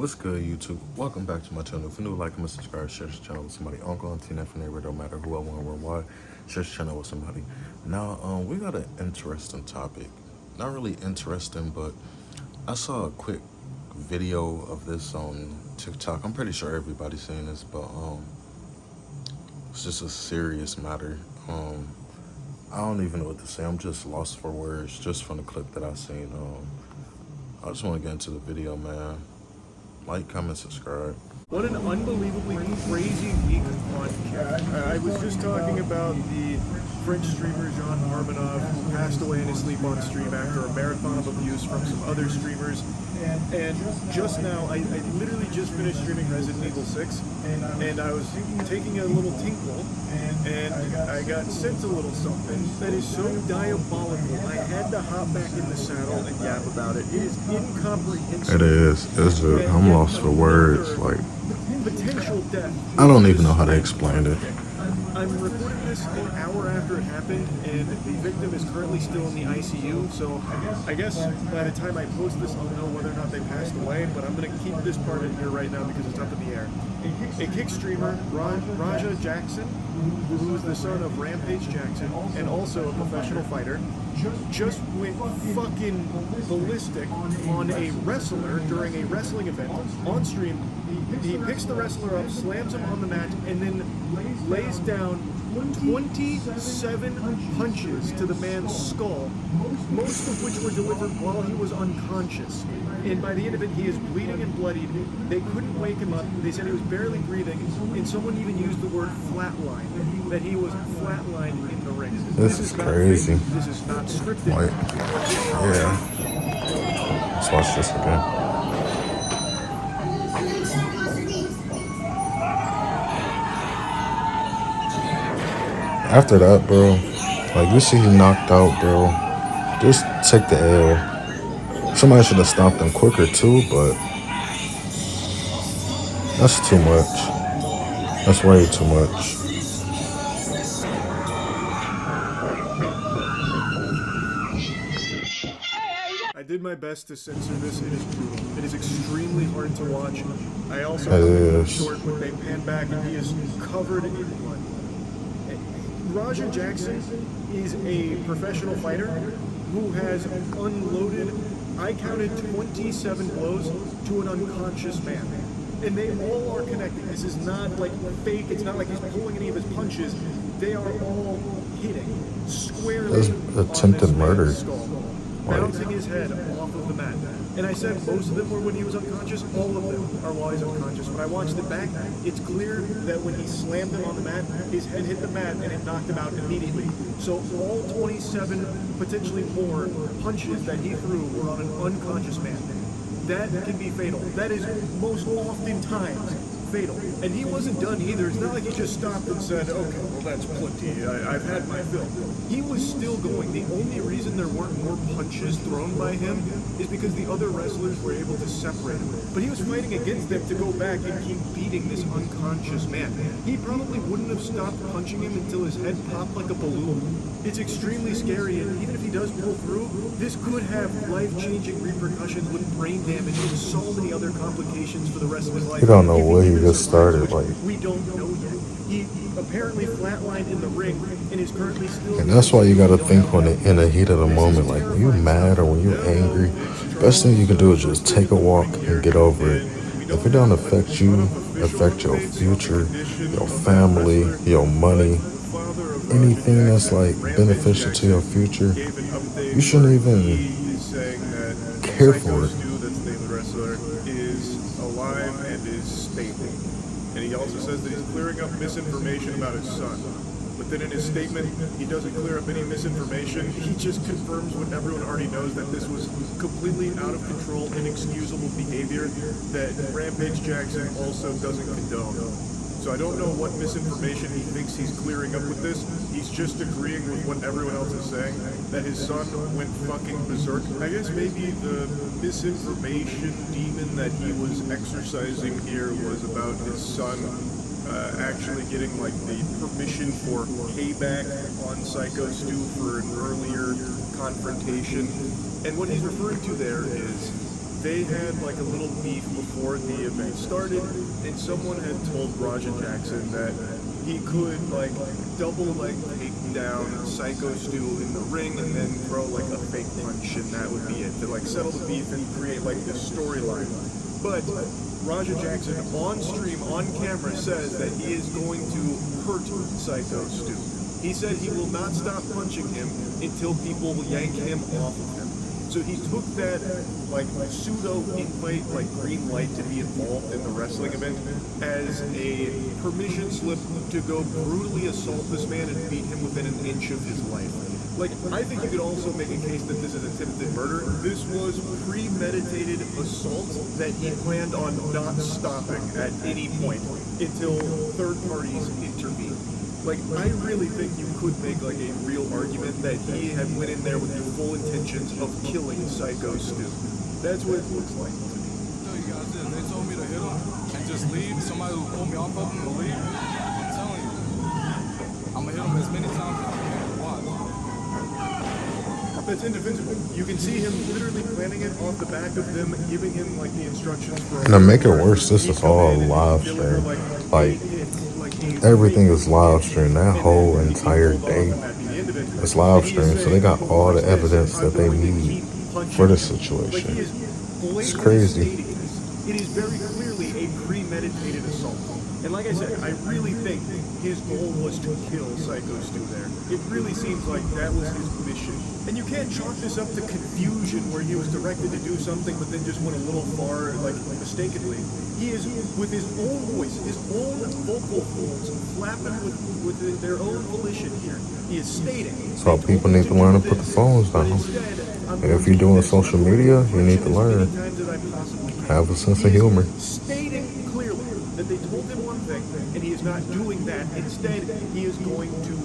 What's good, YouTube? Welcome back to my channel. If you're new, like, comment, subscribe, share this channel with somebody, uncle, auntie, nephew, neighbor, don't matter who I want, where, why. Share this channel with somebody. Now, we got an interesting topic. Not really interesting, but I saw a quick video of this on TikTok. I'm pretty sure everybody's seen this, but it's just a serious matter. I don't even know what to say. I'm just lost for words just from the clip that I seen. I just want to get into the video, man. Like, comment, subscribe. What an unbelievably crazy week on Cat. I was just talking about the French streamer Jean Harmonov, who passed away in his sleep on stream after a marathon of abuse from some other streamers. And just now, I literally just finished streaming Resident Evil 6, and I was taking a little tinkle, and I got sent a little something that is so diabolical. I had to hop back in the saddle and yap about it. It is incomprehensible. It is. I'm lost for words. Like, potential death. I don't even know how to explain it. I'm recording this an hour after it happened, and the victim is currently still in the ICU, so I guess by the time I post this, I'll know whether or not they passed away, but I'm going to keep this part in here right now because it's up in the air. A Kick streamer, Raja Jackson, who is the son of Rampage Jackson, and also a professional fighter, just went fucking ballistic on a wrestler during a wrestling event on stream. He picks the wrestler up, slams him on the mat, and then lays down 27 punches to the man's skull, most of which were delivered while he was unconscious. And by the end of it, he is bleeding and bloodied. They couldn't wake him up. They said he was barely breathing, and someone even used the word flatline, that he was flatlined in the ring. This is crazy. This is not scripted. Like, yeah. Let's watch this again. After that, bro, like, you see he knocked out, bro. Just take the L. Somebody should have stopped him quicker too, but that's too much. That's way too much. I did my best to censor this. It is brutal. It is extremely hard to watch. I also have a short, but they pan back and he is covered in blood. Raja Jackson is a professional fighter who has unloaded, I counted 27 blows to an unconscious man. And they all are connecting. This is not like fake. It's not like he's pulling any of his punches. They are all hitting squarely. That's attempted murder. Skull, bouncing his head off of the mat. And I said most of them were when he was unconscious. All of them are while he's unconscious. When I watched it back, it's clear that when he slammed him on the mat, his head hit the mat and it knocked him out immediately. So all 27, potentially more, punches that he threw were on an unconscious man. That can be fatal. That is most oftentimes fatal. And he wasn't done either. It's not like he just stopped and said, okay, well, that's plenty. I've had my fill. He was still going. The only reason there weren't more punches thrown by him is because the other wrestlers were able to separate him. But he was fighting against them to go back and keep beating this unconscious man. He probably wouldn't have stopped punching him until his head popped like a balloon. It's extremely scary, and even if he does pull through, this could have life-changing repercussions with brain damage and so many other complications for the rest of his life. You don't know what he just started, like. We don't know yet. He apparently flatlined in the ring and is currently still. And that's why you gotta think when in the heat of the moment, like when you're mad or when you're angry, best thing you can do is just take a walk and get over it. If it don't affect you, affect your future, your family, your money, anything that's like beneficial to your future, you shouldn't even care for it. Is alive and is stable. And he also says that he's clearing up misinformation about his son. But then in his statement, he doesn't clear up any misinformation. He just confirms what everyone already knows, that this was completely out of control, inexcusable behavior that Rampage Jackson also doesn't condone. So I don't know what misinformation he thinks he's clearing up with this. He's just agreeing with what everyone else is saying, that his son went fucking berserk. I guess maybe the misinformation demon that he was exercising here was about his son actually getting like the permission for payback on Psycho Stu for an earlier confrontation. And what he's referring to there is they had like a little beef before the event started, and someone had told Raja Jackson that he could like double leg take down Psycho Stu in the ring and then throw like a fake punch, and that would be it to like settle the beef and create like this storyline. But Raja Jackson on stream, on camera, says that he is going to hurt Psycho Stu. He said he will not stop punching him until people yank him off of him. So he took that like pseudo invite, like green light to be involved in the wrestling event as a permission slip to go brutally assault this man and beat him within an inch of his life. Like, I think you could also make a case that this is attempted murder. This was premeditated assault that he planned on not stopping at any point until third parties intervened. Like, I really think you could make like a real argument that he had went in there with the full intentions of killing Psycho Stu. That's what it looks like to me. Tell you guys this, they told me to hit him and just leave. Somebody who pulled me off of him to leave. I'm telling you, I'm gonna hit him as many times as I can. Watch. That's indefensible. You can see him literally planning it off the back of them, giving him like the instructions for. And to make it worse, this is all live stream. Like, everything is live stream. That whole entire day is live stream. So they got all the evidence that they need for this situation. It's crazy. It is very clearly a premeditated assault. And like I said, I really think his goal was to kill Psycho Stu there. It really seems like that was his mission. And you can't chalk this up to confusion where he was directed to do something but then just went a little far, like mistakenly. He is, with his own voice, his own vocal folds, flapping with their own volition here. He is stating. So people need to learn to put the phones down. And if you're doing social media, you need to learn. Have a sense of humor. Stating clearly that they told him one thing, and he is not doing that. Instead, he is going to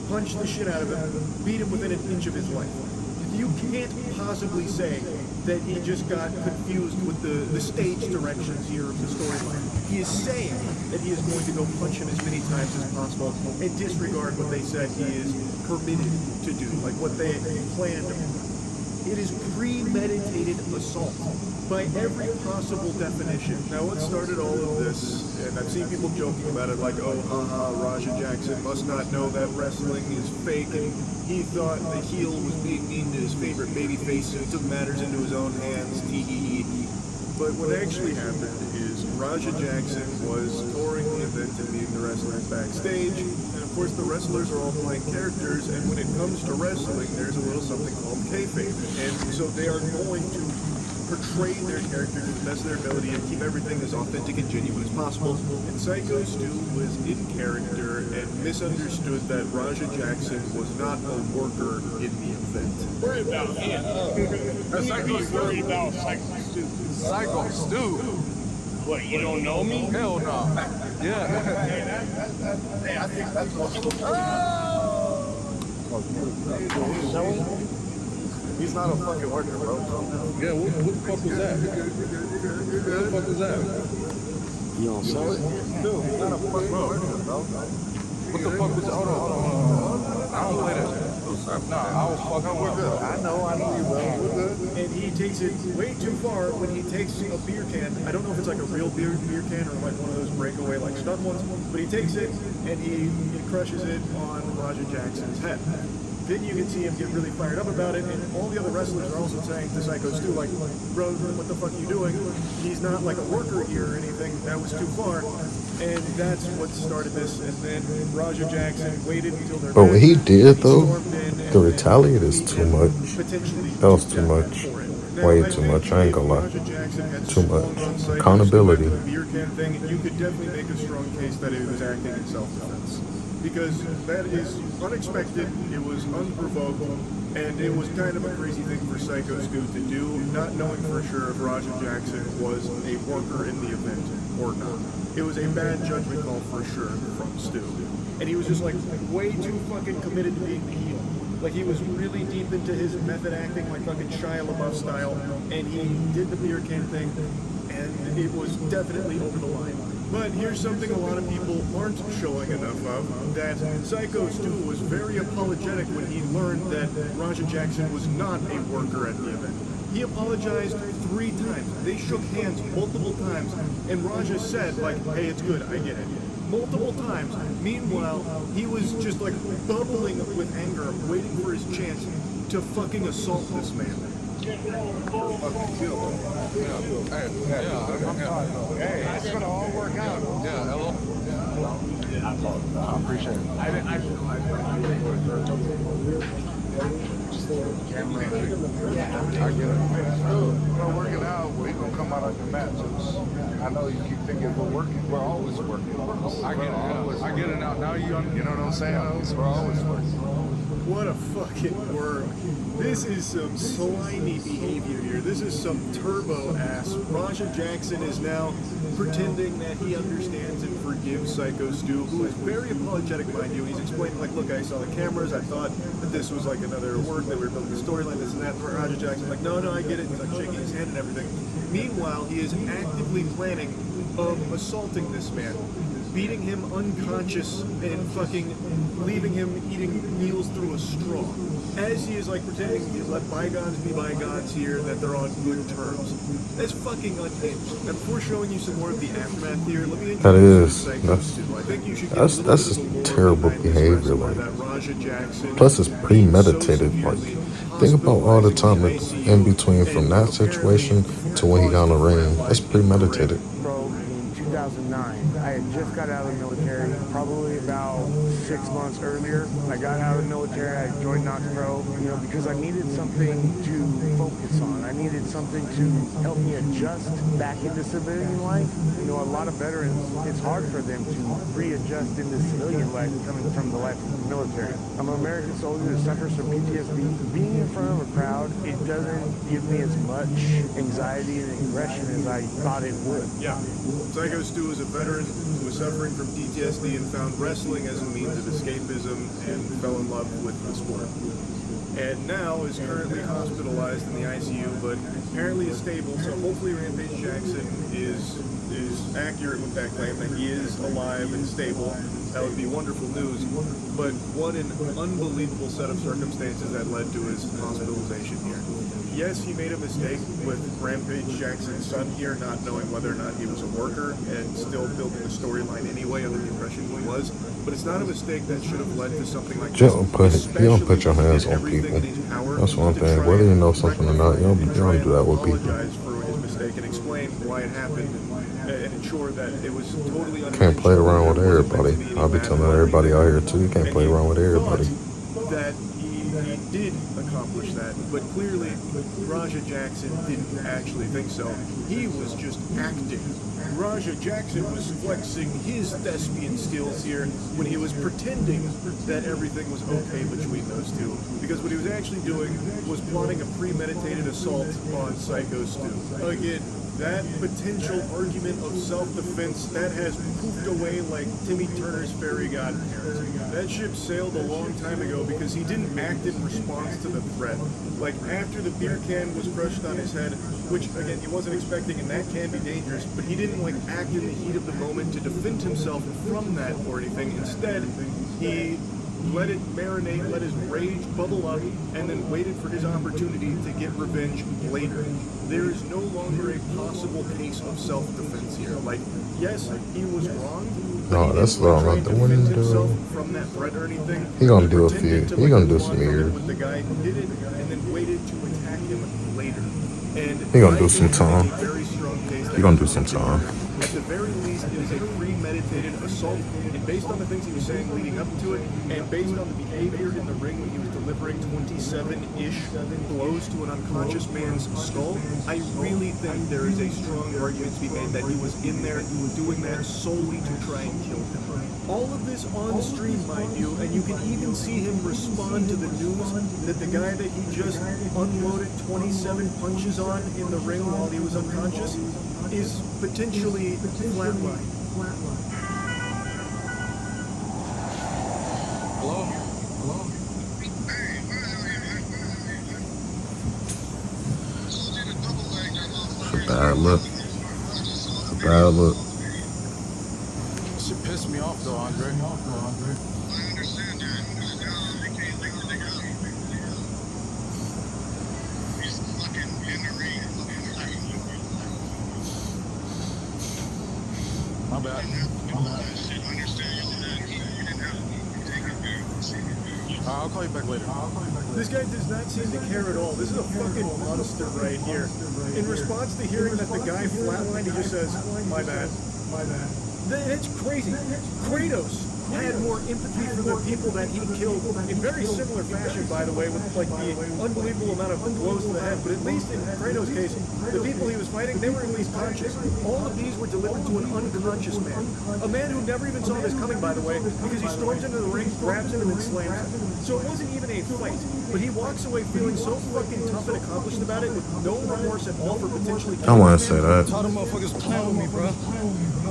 punch the shit out of him, beat him within an inch of his life. You can't possibly say that he just got confused with the stage directions here of the storyline. He is saying that he is going to go punch him as many times as possible and disregard what they said he is permitted to do, like what they planned. It is premeditated assault by every possible definition. Now, what started all of this, and I've seen people joking about it, like, oh, haha, Raja Jackson must not know that wrestling is fake, and he thought the heel was being mean to his favorite babyface, so he took matters into his own hands, tee-hee-hee. But what actually happened is Raja Jackson was touring the event and meeting the wrestlers backstage, and of course the wrestlers are all playing characters, and when it comes to wrestling, there's a little something called kayfabe, and so they are going to portray their characters to the best of their ability and keep everything as authentic and genuine as possible. And Psycho Stu was in character and misunderstood that Raja Jackson was not a worker in the event. Worried about him. That's like he's worried about Psycho Stu. Psycho Stu. What, you don't know me? Hell no. Yeah. Hey, I think that's what's He's not a fucking worker, bro. Yeah, what the fuck was that? What the fuck was that? You don't sell it? Dude, he's not a fucking worker, bro. What the fuck was that? Hold on. I don't play that shit. Nah, I was fucking with it. I know you, bro. We're good. And he takes it way too far when he takes a beer can. I don't know if it's like a real beer can or like one of those breakaway like stunt ones, but he takes it and he crushes it on Raja Jackson's head. Then you can see him get really fired up about it, and all the other wrestlers are also saying to Psycho Stu, like, bro, what the fuck are you doing? He's not like a worker here or anything. That was too far. And that's what started this. And then Raja Jackson waited until they're But what he did, though, stormed in and to retaliate is too much. potentially That was took too death much. for it. Way Now, too I much. think I ain't gonna lie. Raja Jackson had Too swung much. on Psycho Accountability. Stu after the beer can thing. You could definitely make a strong case that it was acting in self-defense. Because that is unexpected, it was unprovoked, and it was kind of a crazy thing for Psycho Stu to do, not knowing for sure if Raja Jackson was a worker in the event or not. It was a bad judgment call for sure from Stu. And he was just like way too fucking committed to being the heel. Like he was really deep into his method acting, like fucking Shia LaBeouf style, and he did the beer can thing, and it was definitely over the line. But here's something a lot of people aren't showing enough of, that Psycho Stu was very apologetic when he learned that Raja Jackson was not a worker at the event. He apologized 3 times. They shook hands multiple times, and Raja said, like, hey, it's good, I get it. Multiple times. Meanwhile, he was just like bubbling with anger, waiting for his chance to fucking assault this man. Hey, Hey, it's gonna all work out. yeah, hello. I appreciate it. I get it. We're working out. We're gonna come out on your mat. I know you keep thinking we're working. We're always working. I get it. Yeah. I get it now. Now you You know what I'm saying? We're always working. What a fucking worm. This is some slimy behavior here. This is some turbo ass. Raja Jackson is now pretending that he understands and forgives Psycho Stu, who is very apologetic, mind you. He's explaining, like, look, I saw the cameras, I thought that this was like another work, that we were building the storyline, this and that. Raja Jackson's like, no, I get it. He's like shaking his hand and everything. Meanwhile, he is actively planning of assaulting this man, beating him unconscious and fucking leaving him eating meals through a straw. As he is like pretending to let bygones be bygones here, that they're on good terms. That's fucking unhinged. And before showing you some more of the aftermath here, let me introduce That is. Psycho That's- Stu. I think you should get that's- a little that's bit just of the lore terrible behind this behavior, wrestler, like. that Raja Jackson Plus, it's being so premeditated. Like, severely think about all the time hospitalized that in the in between ICU, from that and situation apparently to when he got in the ring. It's premeditated. Pro in 2009. I had just got out of the military, probably about 6 months earlier. I got out of the military, I joined Knox Pro, because I needed something to focus on. I needed something to help me adjust back into civilian life. A lot of veterans, it's hard for them to readjust into civilian life coming from the life of the military. I'm an American soldier that suffers from PTSD. Being in front of a crowd, it doesn't give me as much anxiety and aggression as I thought it would. Yeah. Psycho Stu is a veteran who was suffering from PTSD and found wrestling as a means of escapism and fell in love with the sport. And now is currently hospitalized in the ICU, but apparently is stable, so hopefully Rampage Jackson is accurate with that claim that he is alive and stable. That would be wonderful news. But what an unbelievable set of circumstances that led to his hospitalization here. Yes, he made a mistake with Rampage Jackson's son here, not knowing whether or not he was a worker and still building the storyline anyway under the impression he was. But it's not a mistake that should have led to something like You this. don't put your hands Especially on when he did people. everything in his power That's one to thing. try Whether you and know something or not, you don't rectify and do that with people. apologize for his mistake and explain why it happened and ensure that it was totally Can't play around with unintentional. There everybody. wasn't meant to be any I'll be bad telling blood or everybody out here anything. too. You can't And play he around with everybody. thought that he did accomplish that, but clearly Raja Jackson didn't actually think so. He was just acting. Raja Jackson was flexing his thespian skills here when he was pretending that everything was okay between those two. Because what he was actually doing was plotting a premeditated assault on Psycho Stu. Again, that potential argument of self-defense, that has poofed away like Timmy Turner's fairy godparents. That ship sailed a long time ago because he didn't act in response to the threat. Like, after the beer can was crushed on his head, which, again, he wasn't expecting, and that can be dangerous, but he didn't, like, act in the heat of the moment to defend himself from that or anything. Instead, he let it marinate, let his rage bubble up, and then waited for his opportunity to get revenge later. There is no longer a possible case of self-defense here. Like, yes, he was wrong. but No, he that's didn't, like, wrong. try and defend Window. himself from that threat or anything. He gonna do a pretended few. to, He like, gonna do move some on from it years. with the guy who did it, and then waited to attack him later. And He gonna do I some think time. it's a very strong case that He gonna do some time. at the very least, it is a premeditated assault, and based on the things he was saying leading up to it, and based on the behavior in the ring when he was delivering 27-ish blows to an unconscious man's skull, I really think there is a strong argument to be made that he was in there doing that solely to try and kill him. All of this on stream, mind you, and you can even see him respond to the news that the guy that he just unloaded 27 punches on in the ring while he was unconscious is potentially flatlined. Hello? Hello? It's a bad look. It's a bad look. Shit pissed me off though, Andre. I understand that. They can't take the nigga out. He's fucking in the My bad. I'll call you back later. This guy does not seem to care at all. This is a fucking monster right here. In response to hearing that the guy flatlined, he just says, my bad. It's crazy. Kratos had more empathy for the people that he killed in very similar fashion, by the way, with like the unbelievable amount of blows to the head. But at least in Kratos' case, the people he was fighting, they were at least conscious. All of these were delivered to an unconscious man. A man who never even saw this coming, by the way, because he storms into the ring, grabs him, and then slams him. So it wasn't even a fight. But he walks away feeling so fucking tough and accomplished about it with no remorse at all for potentially I want to say that. All them motherfuckers playing with me, bro.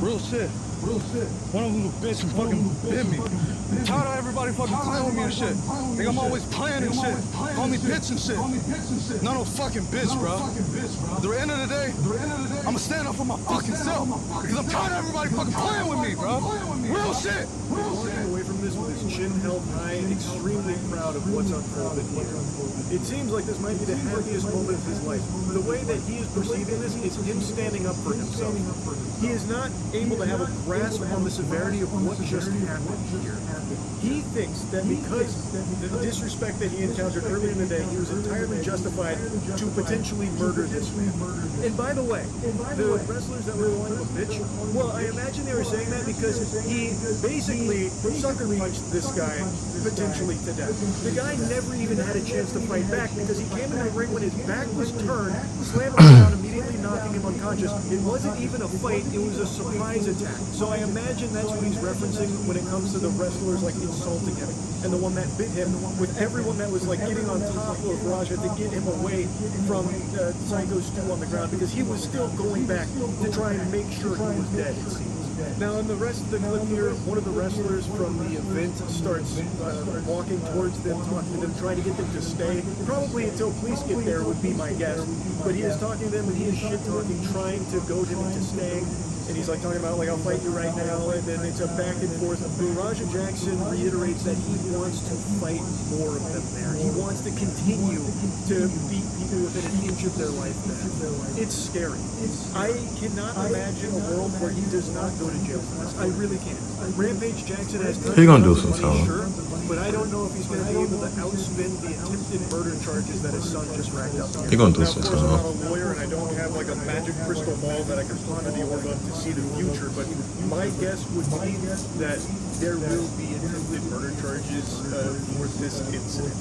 Real shit. One of them little bitch who fucking bit me. I'm tired of everybody fucking playing with me and shit. Think I'm always playing and shit. Call me bitch and shit. Not no fucking bitch, bro. At the end of the day, I'ma stand up for my fucking self. Because I'm tired of everybody fucking playing with me, bro. Real shit. Walking away from this with his chin held high, extremely proud of what's unfolded here. It seems like this might be the happiest moment of his life. The way that he is perceiving this is him standing up for himself. He is not able to have a grasp on the severity of what just happened here. He thinks that because the disrespect that he encountered earlier in the day, he was entirely justified to potentially murder this man. And by the way, the wrestlers that were calling him a bitch, well, I imagine they were saying that because he basically sucker punched this guy potentially to death. The guy never even had a chance to fight back because he came into the ring when his back was turned, slammed him down, immediately knocking him unconscious. It wasn't even a fight, it was a surprise attack. So I imagine that's what he's referencing when it comes to the wrestlers like insulting him. And the one that bit him, with everyone that was like getting on top of Raja to get him away from Psycho Stu on the ground because he was still going back to try and make sure he was dead, it seems. Now, in the rest of the clip here, one of the wrestlers from the event starts walking towards them, talking to them, trying to get them to stay. Probably until police get there would be my guess. But he is talking to them and he is shit-talking, trying to goad him into staying. And he's like talking about like, I'll fight you right now, and then it's a back and forth. But Raja Jackson reiterates that he wants to fight more of them there. He wants to continue to beat people within an inch of their life there. It's scary. I cannot imagine a world where he does not go to jail for this. I really can't. Rampage Jackson has He gonna do some money, time. sure, but I don't know if he's going to be able to outspin the attempted murder charges that his son just racked up here. He gonna do Now, some of course, I'm time. not a lawyer and I don't have like a magic crystal ball that I can ponder the orb of to see the future, but my guess would be that there will be attempted murder charges for this incident.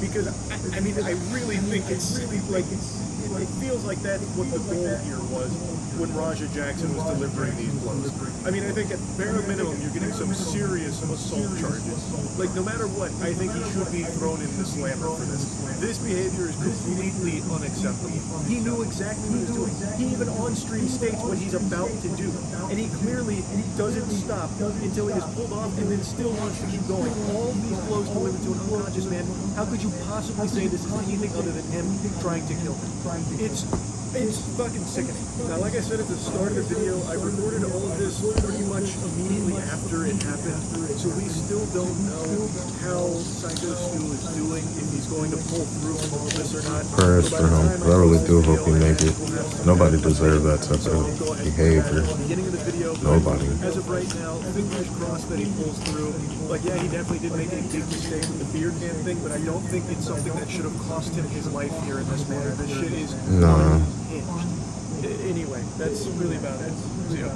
Because, I mean, I really think it's like, it feels like that's what the goal here was when Raja Jackson was delivering these blows. I mean, I think at bare minimum, you're getting some serious assault charges. Like, no matter what, I think he should be thrown in the slammer for this. This behavior is completely unacceptable. He knew exactly what he was doing. He even on-stream states what he's about to do. And he clearly doesn't stop until he is pulled off and then still wants to keep going. All these blows delivered to an unconscious man. How could you possibly say this is anything other than him trying to kill him? It's fucking sickening. Now, like I said at the start of the video, I recorded all of this pretty much immediately after it happened, so we still don't know how Psycho Stu is doing, if he's going to pull through with all of this or not. Prayers So by for the him, time 'cause I really post do this hope he video, make it. we'll have some Nobody information. deserves that type So of I'll go ahead and behavior. put that at the beginning of the video, but Nobody. as of right now, fingers crossed that he pulls through. Like, yeah, he definitely did make a big mistake with the beer can thing, but I don't think it's something that should have cost him his life here in this manner. This shit is Nah. unhinged. Anyway, that's really about it. See ya.